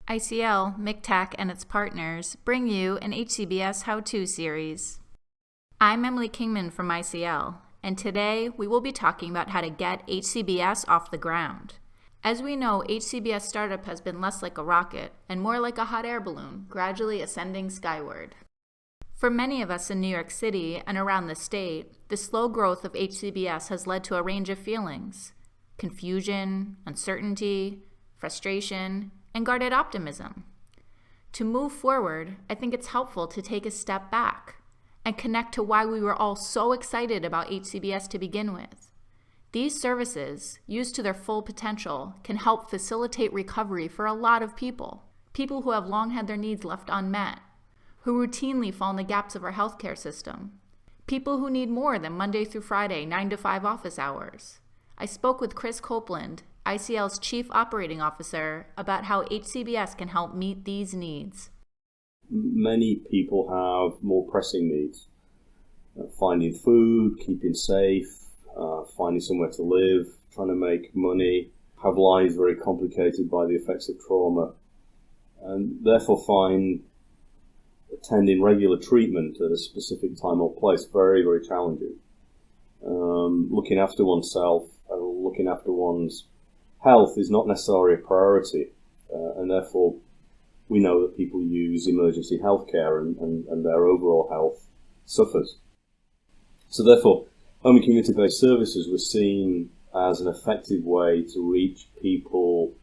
ICL, MCTAC, and its partners bring you an HCBS How-To series. I'm Emily Kingman from ICL, and today we will be talking about how to get HCBS off the ground. As we know, HCBS startup has been less like a rocket and more like a hot air balloon, gradually ascending skyward. For many of us in New York City and around the state, the slow growth of HCBS has led to a range of feelings: confusion, uncertainty, frustration, and guarded optimism. To move forward, I think it's helpful to take a step back and connect to why we were all so excited about HCBS to begin with. These services, used to their full potential, can help facilitate recovery for a lot of people who have long had their needs left unmet, who routinely fall in the gaps of our healthcare system, people who need more than Monday through Friday, 9 to 5 office hours. I spoke with Chris Copeland, ICL's Chief Operating Officer, about how HCBS can help meet these needs. Many people have more pressing needs. Finding food, keeping safe, finding somewhere to live, trying to make money, have lives very complicated by the effects of trauma, and therefore find attending regular treatment at a specific time or place very, very challenging. Looking after oneself, looking after one's health is not necessarily a priority, and therefore we know that people use emergency healthcare and their overall health suffers. So therefore, home and community-based services were seen as an effective way to reach people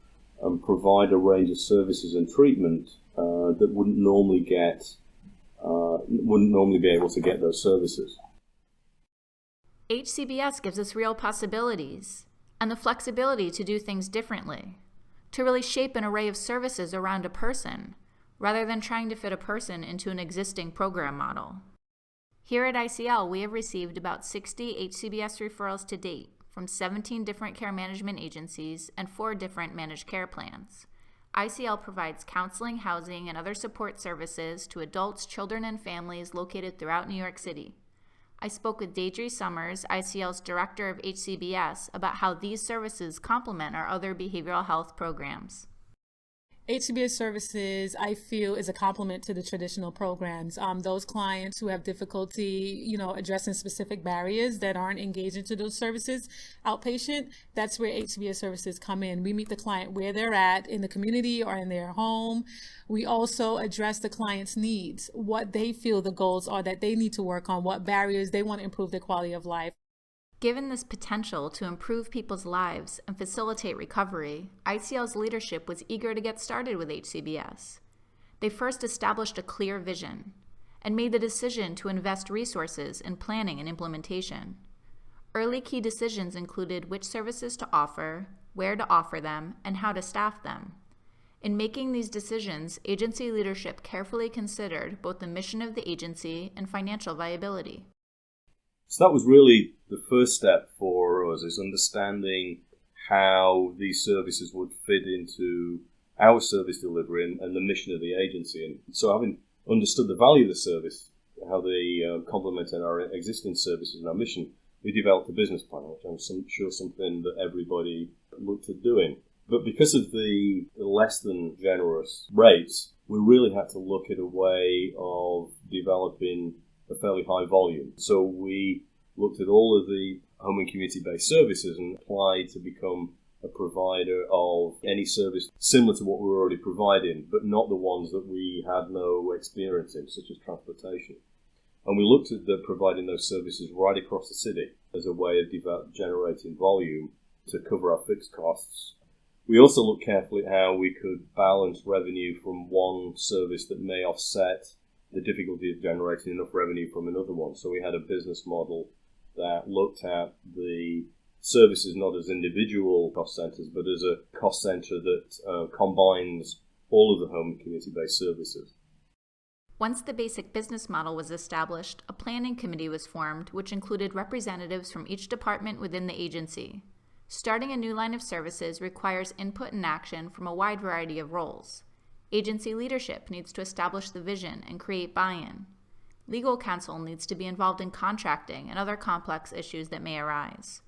and provide a range of services and treatment that wouldn't normally be able to get those services. HCBS gives us real possibilities and the flexibility to do things differently, to really shape an array of services around a person, rather than trying to fit a person into an existing program model. Here at ICL, we have received about 60 HCBS referrals to date from 17 different care management agencies and 4 different managed care plans. ICL provides counseling, housing, and other support services to adults, children, and families located throughout New York City. I spoke with Deidre Summers, ICL's Director of HCBS, about how these services complement our other behavioral health programs. HCBS services, I feel, is a complement to the traditional programs. Those clients who have difficulty, addressing specific barriers that aren't engaged into those services, outpatient, that's where HCBS services come in. We meet the client where they're at in the community or in their home. We also address the client's needs, what they feel the goals are that they need to work on, what barriers they want to improve their quality of life. Given this potential to improve people's lives and facilitate recovery, ICL's leadership was eager to get started with HCBS. They first established a clear vision and made the decision to invest resources in planning and implementation. Early key decisions included which services to offer, where to offer them, and how to staff them. In making these decisions, agency leadership carefully considered both the mission of the agency and financial viability. So that was really the first step for us, is understanding how these services would fit into our service delivery and the mission of the agency. And so having understood the value of the service, how they complemented our existing services and our mission, we developed a business plan, which I'm sure something that everybody looked at doing. But because of the less than generous rates, we really had to look at a way of developing a fairly high volume. So we looked at all of the home and community-based services and applied to become a provider of any service similar to what we were already providing, but not the ones that we had no experience in, such as transportation. And we looked at providing those services right across the city as a way of generating volume to cover our fixed costs. We also looked carefully at how we could balance revenue from one service that may offset the difficulty of generating enough revenue from another one. So we had a business model that looked at the services not as individual cost centers, but as a cost center that combines all of the home and community-based services. Once the basic business model was established, a planning committee was formed, which included representatives from each department within the agency. Starting a new line of services requires input and action from a wide variety of roles. Agency leadership needs to establish the vision and create buy-in. Legal counsel needs to be involved in contracting and other complex issues that may arise.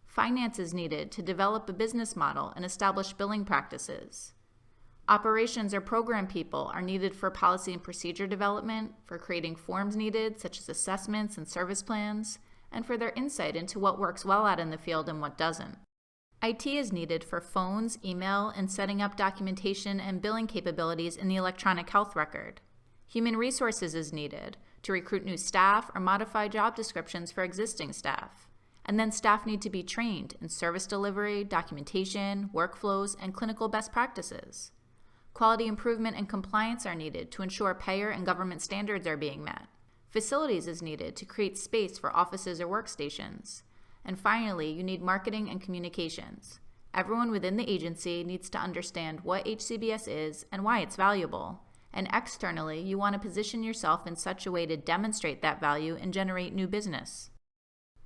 Finance is needed to develop a business model and establish billing practices. Operations or program people are needed for policy and procedure development, for creating forms needed, such as assessments and service plans, and for their insight into what works well out in the field and what doesn't. IT is needed for phones, email, and setting up documentation and billing capabilities in the electronic health record. Human resources is needed to recruit new staff or modify job descriptions for existing staff. And then staff need to be trained in service delivery, documentation, workflows, and clinical best practices. Quality improvement and compliance are needed to ensure payer and government standards are being met. Facilities is needed to create space for offices or workstations. And finally, you need marketing and communications. Everyone within the agency needs to understand what HCBS is and why it's valuable. And externally, you want to position yourself in such a way to demonstrate that value and generate new business.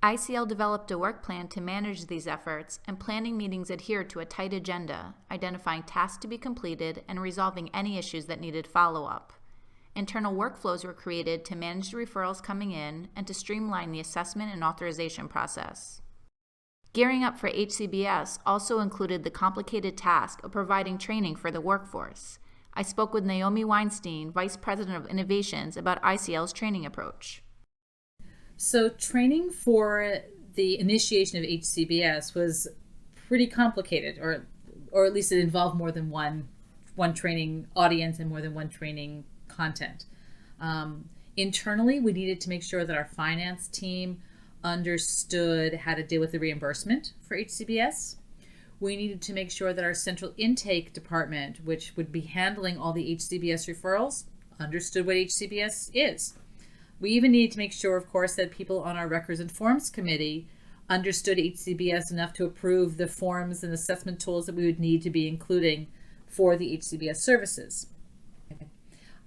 ICL developed a work plan to manage these efforts, and planning meetings adhered to a tight agenda, identifying tasks to be completed and resolving any issues that needed follow-up. Internal workflows were created to manage the referrals coming in and to streamline the assessment and authorization process. Gearing up for HCBS also included the complicated task of providing training for the workforce. I spoke with Naomi Weinstein, Vice President of Innovations, about ICL's training approach. So training for the initiation of HCBS was pretty complicated, or at least it involved more than one training audience and more than one training content. Internally, we needed to make sure that our finance team understood how to deal with the reimbursement for HCBS. We needed to make sure that our central intake department, which would be handling all the HCBS referrals, understood what HCBS is. We even needed to make sure, of course, that people on our records and forms committee understood HCBS enough to approve the forms and assessment tools that we would need to be including for the HCBS services.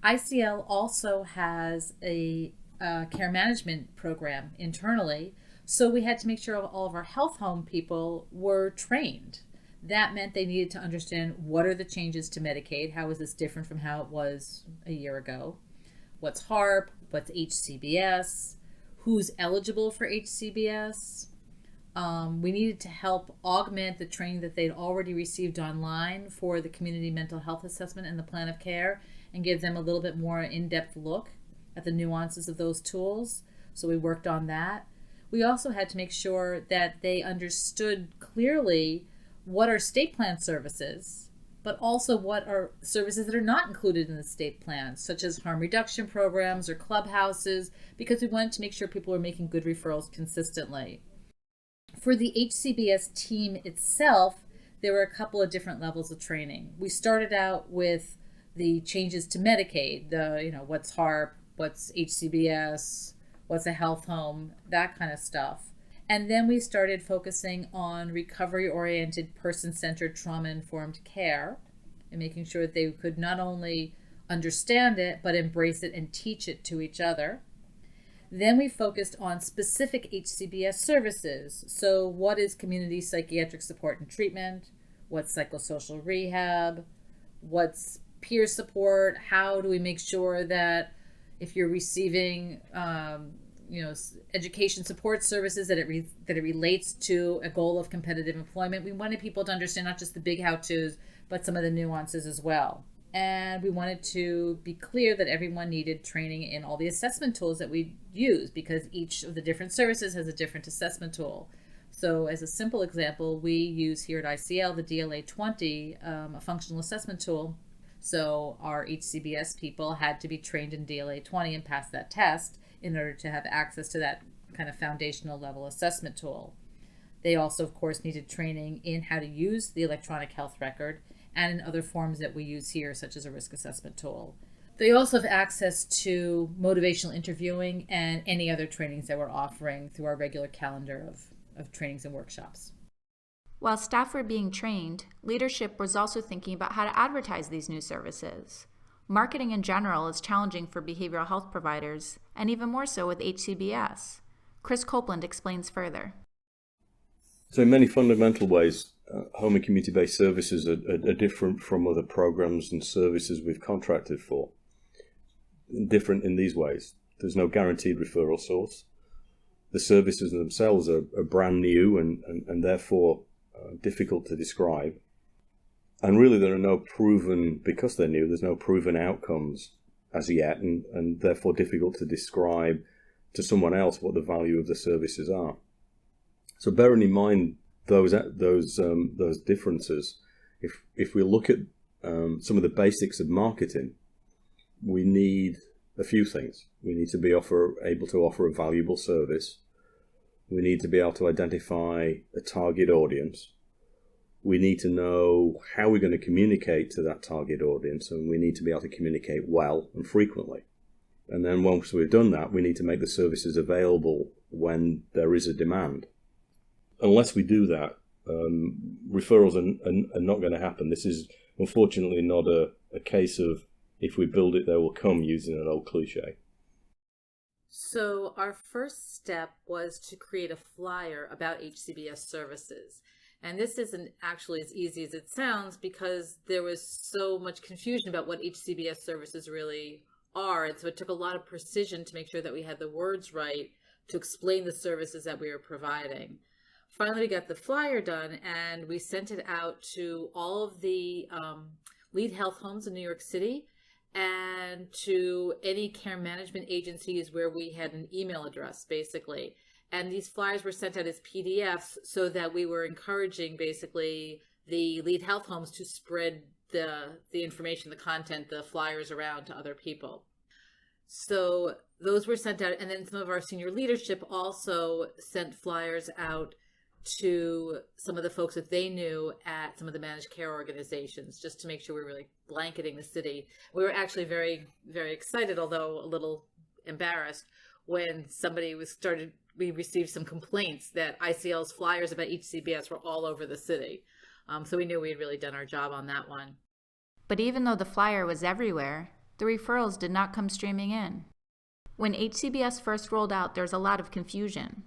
ICL also has a care management program internally, so we had to make sure all of our health home people were trained. That meant they needed to understand what are the changes to Medicaid, how is this different from how it was a year ago, what's HARP, what's HCBS, who's eligible for HCBS. We needed to help augment the training that they'd already received online for the community mental health assessment and the plan of care, and give them a little bit more in-depth look at the nuances of those tools. So we worked on that. We also had to make sure that they understood clearly what are state plan services, but also what are services that are not included in the state plans, such as harm reduction programs or clubhouses, because we wanted to make sure people were making good referrals consistently. For the HCBS team itself, there were a couple of different levels of training. We started out with the changes to Medicaid, what's HARP, what's HCBS, what's a health home, that kind of stuff. And then we started focusing on recovery-oriented, person-centered, trauma-informed care and making sure that they could not only understand it, but embrace it and teach it to each other. Then we focused on specific HCBS services. So what is community psychiatric support and treatment? What's psychosocial rehab? What's peer support? How do we make sure that if you're receiving education support services, that it relates to a goal of competitive employment? We wanted people to understand not just the big how-tos, but some of the nuances as well. And we wanted to be clear that everyone needed training in all the assessment tools that we use, because each of the different services has a different assessment tool. So as a simple example, we use here at ICL the DLA 20, a functional assessment tool. So our HCBS people had to be trained in DLA 20 and pass that test in order to have access to that kind of foundational level assessment tool. They also, of course, needed training in how to use the electronic health record and in other forms that we use here, such as a risk assessment tool. They also have access to motivational interviewing and any other trainings that we're offering through our regular calendar of trainings and workshops. While staff were being trained, leadership was also thinking about how to advertise these new services. Marketing in general is challenging for behavioral health providers, and even more so with HCBS. Chris Copeland explains further. So in many fundamental ways, home and community-based services are different from other programs and services we've contracted for. Different in these ways. There's no guaranteed referral source. The services themselves are brand new and therefore difficult to describe. And really there are no proven, because they're new, there's no proven outcomes as yet, and therefore difficult to describe to someone else what the value of the services are. So bearing in mind those differences, if we look at some of the basics of marketing, we need a few things. We need to be able to offer a valuable service. We need to be able to identify a target audience. We need to know how we're going to communicate to that target audience, and we need to be able to communicate well and frequently. And then once we've done that, we need to make the services available when there is a demand. Unless we do that, referrals are not going to happen. This is unfortunately not a case of if we build it, they will come, using an old cliche. So our first step was to create a flyer about HCBS services. And this isn't actually as easy as it sounds because there was so much confusion about what HCBS services really are. And so it took a lot of precision to make sure that we had the words right to explain the services that we were providing. Finally, we got the flyer done and we sent it out to all of the lead health homes in New York City and to any care management agencies where we had an email address, basically. And these flyers were sent out as PDFs so that we were encouraging, basically, the lead health homes to spread the information, the content, the flyers around to other people. So those were sent out. And then some of our senior leadership also sent flyers out to some of the folks that they knew at some of the managed care organizations, just to make sure we were really blanketing the city. We were actually very, very excited, although a little embarrassed, when we received some complaints that ICL's flyers about HCBS were all over the city. So we knew we had really done our job on that one. But even though the flyer was everywhere, the referrals did not come streaming in. When HCBS first rolled out, there was a lot of confusion.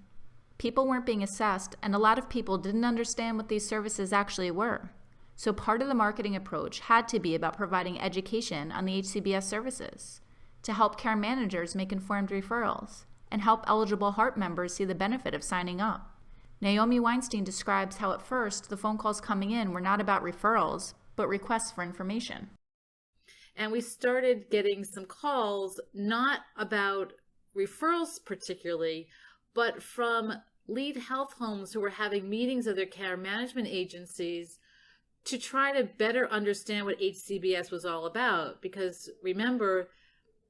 People weren't being assessed, and a lot of people didn't understand what these services actually were. So part of the marketing approach had to be about providing education on the HCBS services to help care managers make informed referrals and help eligible HARP members see the benefit of signing up. Naomi Weinstein describes how at first the phone calls coming in were not about referrals, but requests for information. And we started getting some calls, not about referrals particularly, but from lead health homes who were having meetings of their care management agencies to try to better understand what HCBS was all about. Because remember,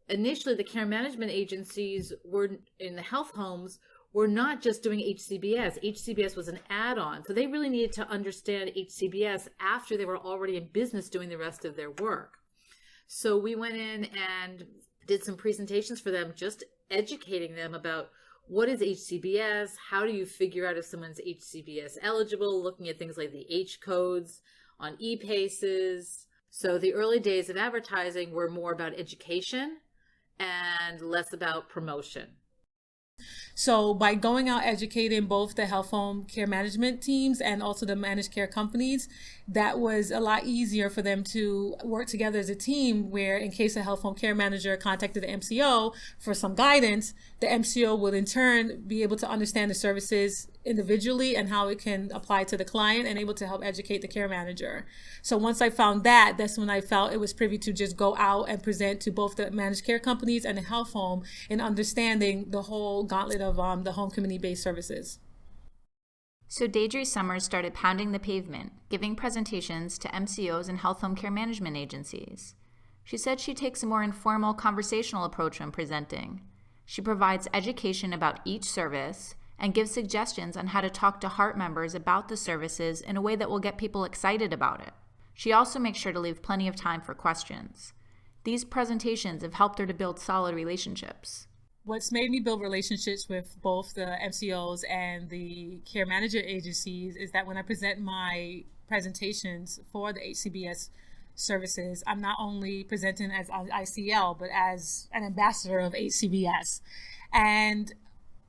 initially the care management agencies were in the health homes were not just doing HCBS. HCBS was an add-on. So they really needed to understand HCBS after they were already in business doing the rest of their work. So we went in and did some presentations for them, just educating them about what is HCBS, how do you figure out if someone's HCBS eligible, looking at things like the H codes on e-paces. So the early days of advertising were more about education and less about promotion. So by going out educating both the health home care management teams and also the managed care companies, that was a lot easier for them to work together as a team, where in case a health home care manager contacted the MCO for some guidance, the MCO would in turn be able to understand the services individually and how it can apply to the client and able to help educate the care manager. So once I found that, that's when I felt it was privy to just go out and present to both the managed care companies and the health home in understanding the whole gauntlet of the home community-based services. So Deidre Summers started pounding the pavement, giving presentations to MCOs and health home care management agencies. She said she takes a more informal, conversational approach when presenting. She provides education about each service and gives suggestions on how to talk to HARP members about the services in a way that will get people excited about it. She also makes sure to leave plenty of time for questions. These presentations have helped her to build solid relationships. What's made me build relationships with both the MCOs and the care manager agencies is that when I present my presentations for the HCBS services, I'm not only presenting as ICL, but as an ambassador of HCBS. And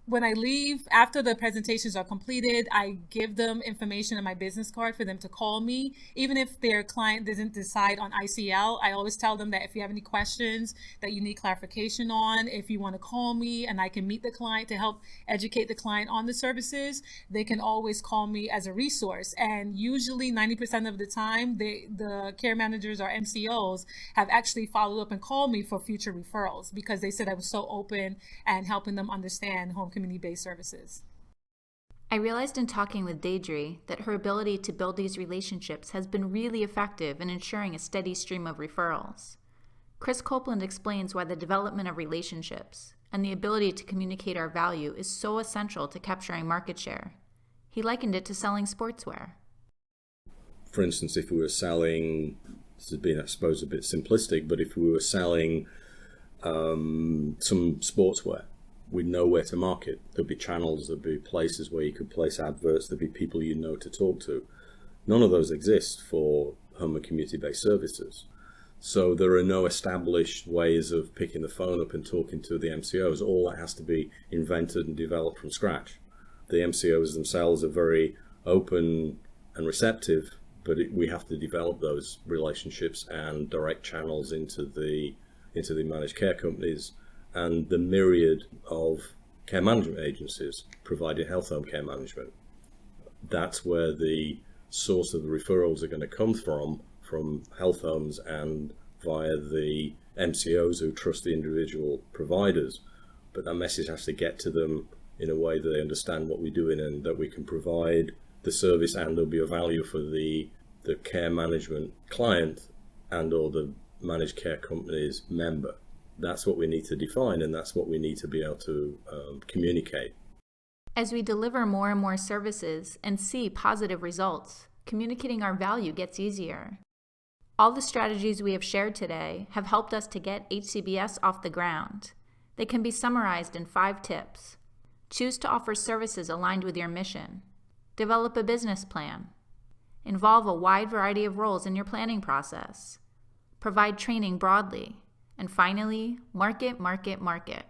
when I leave, after the presentations are completed, I give them information on my business card for them to call me. Even if their client doesn't decide on ICL, I always tell them that if you have any questions that you need clarification on, if you want to call me and I can meet the client to help educate the client on the services, they can always call me as a resource. And usually 90% of the time, the care managers or MCOs have actually followed up and called me for future referrals because they said I was so open and helping them understand home community-based services. I realized in talking with Deidre that her ability to build these relationships has been really effective in ensuring a steady stream of referrals. Chris Copeland explains why the development of relationships and the ability to communicate our value is so essential to capturing market share. He likened it to selling sportswear. For instance, if we were selling, this has been, I suppose, a bit simplistic, but if we were selling some sportswear, we'd know where to market. There'd be channels, there'd be places where you could place adverts, there'd be people you know to talk to. None of those exist for home and community-based services. So there are no established ways of picking the phone up and talking to the MCOs. All that has to be invented and developed from scratch. The MCOs themselves are very open and receptive, but we have to develop those relationships and direct channels into the managed care companies and the myriad of care management agencies providing health home care management. That's where the source of the referrals are going to come from health homes and via the MCOs who trust the individual providers. But that message has to get to them in a way that they understand what we're doing and that we can provide the service and there'll be a value for the care management client and or the managed care company's member. That's what we need to define, and that's what we need to be able to communicate. As we deliver more and more services and see positive results, communicating our value gets easier. All the strategies we have shared today have helped us to get HCBS off the ground. They can be summarized in 5 tips. Choose to offer services aligned with your mission. Develop a business plan. Involve a wide variety of roles in your planning process. Provide training broadly. And finally, market, market, market.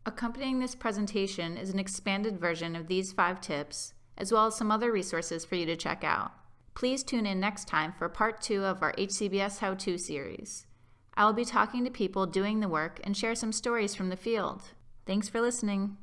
Accompanying this presentation is an expanded version of these 5 tips, as well as some other resources for you to check out. Please tune in next time for part 2 of our HCBS How-To series. I will be talking to people doing the work and share some stories from the field. Thanks for listening.